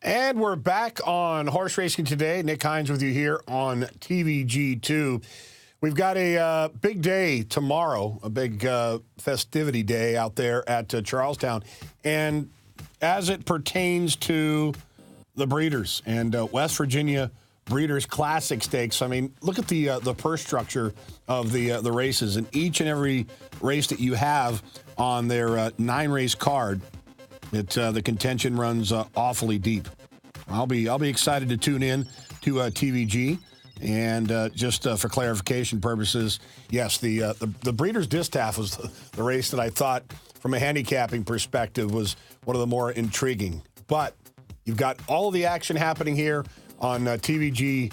And we're back on Horse Racing Today. Nick Hines with you here on TVG2. We've got a big day tomorrow, a big festivity day out there at Charlestown. And as it pertains to the breeders and West Virginia Breeders Classic Stakes, I mean, look at the purse structure of the races. And each and every race that you have on their 9-race card, the contention runs awfully deep. I'll be excited to tune in to TVG, and just for clarification purposes, yes, the Breeders' Distaff was the race that I thought, from a handicapping perspective, was one of the more intriguing. But you've got all of the action happening here on TVG2,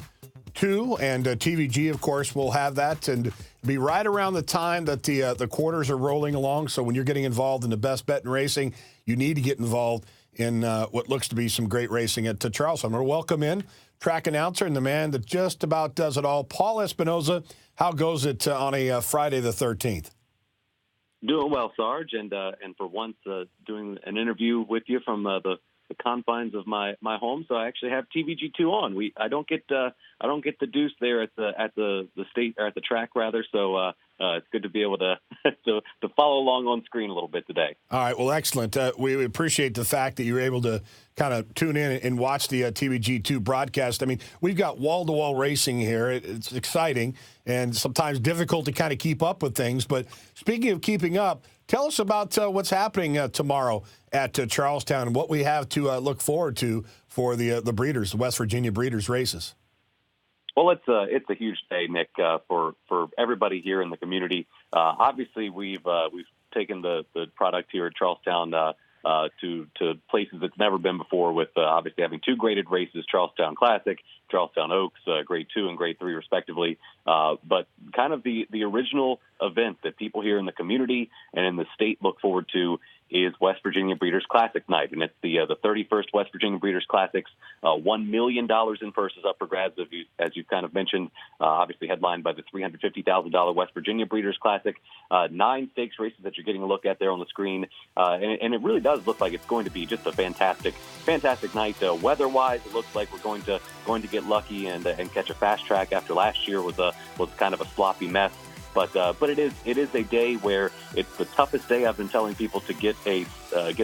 and TVG, of course, will have that and be right around the time that the quarters are rolling along. So when you're getting involved in the best bet in racing, you need to get involved in what looks to be some great racing at Charlestown. I'm going to welcome in track announcer and the man that just about does it all, Paul Espinosa. How goes it on a Friday the 13th? Doing well, Sarge, and for once doing an interview with you from the confines of my home. So I actually have TVG2 on. I don't get the deuce there at the state, or at the track rather. So it's good to be able to to follow along on screen a little bit today. All right, well, excellent. We appreciate the fact that you're able to kind of tune in and watch the TVG2 broadcast. I mean, we've got wall-to-wall racing here. It's exciting and sometimes difficult to kind of keep up with things. But speaking of keeping up, tell us about what's happening tomorrow at Charlestown and what we have to look forward to for the Breeders, the West Virginia Breeders races. Well, it's a huge day, Nick, for everybody here in the community. Obviously, we've taken the product here at Charlestown to places it's never been before, with obviously having two graded races: Charlestown Classic, Charlestown Oaks, Grade 2 and Grade 3 respectively. But kind of the original event that people here in the community and in the state look forward to is West Virginia Breeders Classic Night, and it's the 31st West Virginia Breeders Classics. $1 million in purses up for grabs, as you kind of mentioned, obviously headlined by the $350,000 West Virginia Breeders Classic. 9 stakes races that you're getting a look at there on the screen, and it really does look like it's going to be just a fantastic night. Weather-wise, it looks like we're going to get lucky and catch a fast track after last year was kind of a sloppy mess. But it is a day where it's the toughest day. I've been telling people to get a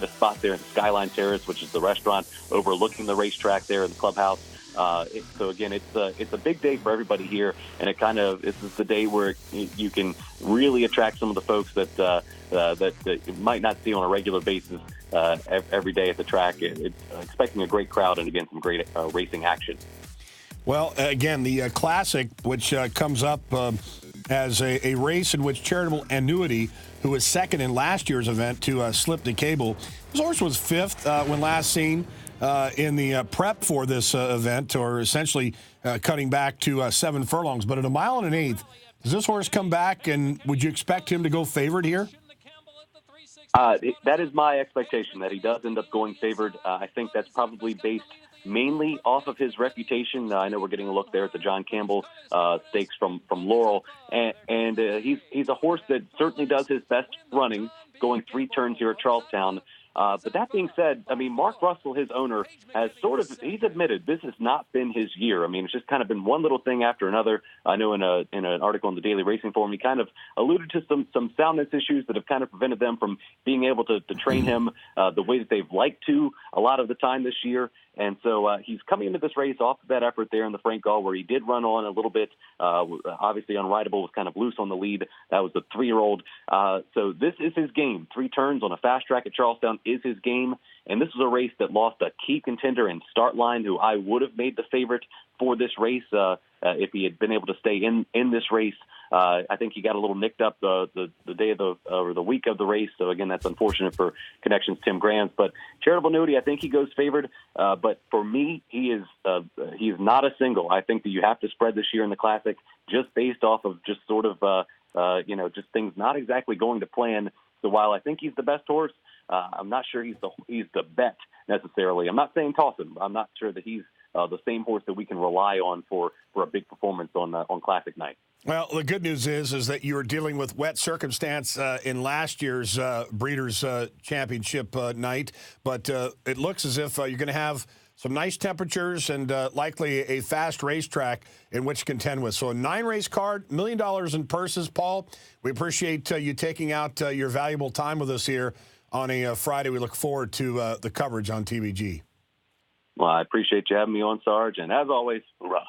spot there in the Skyline Terrace, which is the restaurant overlooking the racetrack there in the clubhouse. So again, it's a big day for everybody here, and this is the day where you can really attract some of the folks that you might not see on a regular basis every day at the track. It's expecting a great crowd and again some great racing action. Well, again, the Classic, which comes up as a race in which Charitable Annuity, who was second in last year's event to Slip the Cable. His horse was fifth when last seen in the prep for this event, or essentially cutting back to 7 furlongs. But at 1 1/8 miles, does this horse come back, and would you expect him to go favored here? That is my expectation, that he does end up going favored. I think that's probably based mainly off of his reputation. I know we're getting a look there at the John Campbell stakes from Laurel, and he's a horse that certainly does his best running, going 3 turns here at Charlestown. But that being said, I mean, Mark Russell, his owner, has he's admitted this has not been his year. I mean, it's just kind of been one little thing after another. I know in an article in the Daily Racing Forum, he kind of alluded to some soundness issues that have kind of prevented them from being able to train him the way that they've liked to a lot of the time this year. And so he's coming into this race off of that effort there in the Frank Gall, where he did run on a little bit. Obviously, Unrideable was kind of loose on the lead. That was the 3-year-old. So this is his game. 3 turns on a fast track at Charlestown is his game. And this was a race that lost a key contender in Startline, who I would have made the favorite for this race if he had been able to stay in this race. I think he got a little nicked up the day of the week of the race. So again, that's unfortunate for Connections Tim Grams. But Charitable Annuity, I think he goes favored. But for me, he is not a single. I think that you have to spread this year in the Classic, just based off of just sort of just things not exactly going to plan. So while I think he's the best horse, I'm not sure he's the bet necessarily. I'm not saying toss him. I'm not sure that he's the same horse that we can rely on for a big performance on Classic night. Well, the good news is that you were dealing with wet circumstance in last year's Breeders' Championship night, but it looks as if you're going to have some nice temperatures and likely a fast racetrack in which to contend with. So a 9-race card, $1 million in purses. Paul, we appreciate you taking out your valuable time with us here on a Friday. We look forward to the coverage on TVG. Well, I appreciate you having me on, Sarge, and as always, hoorah.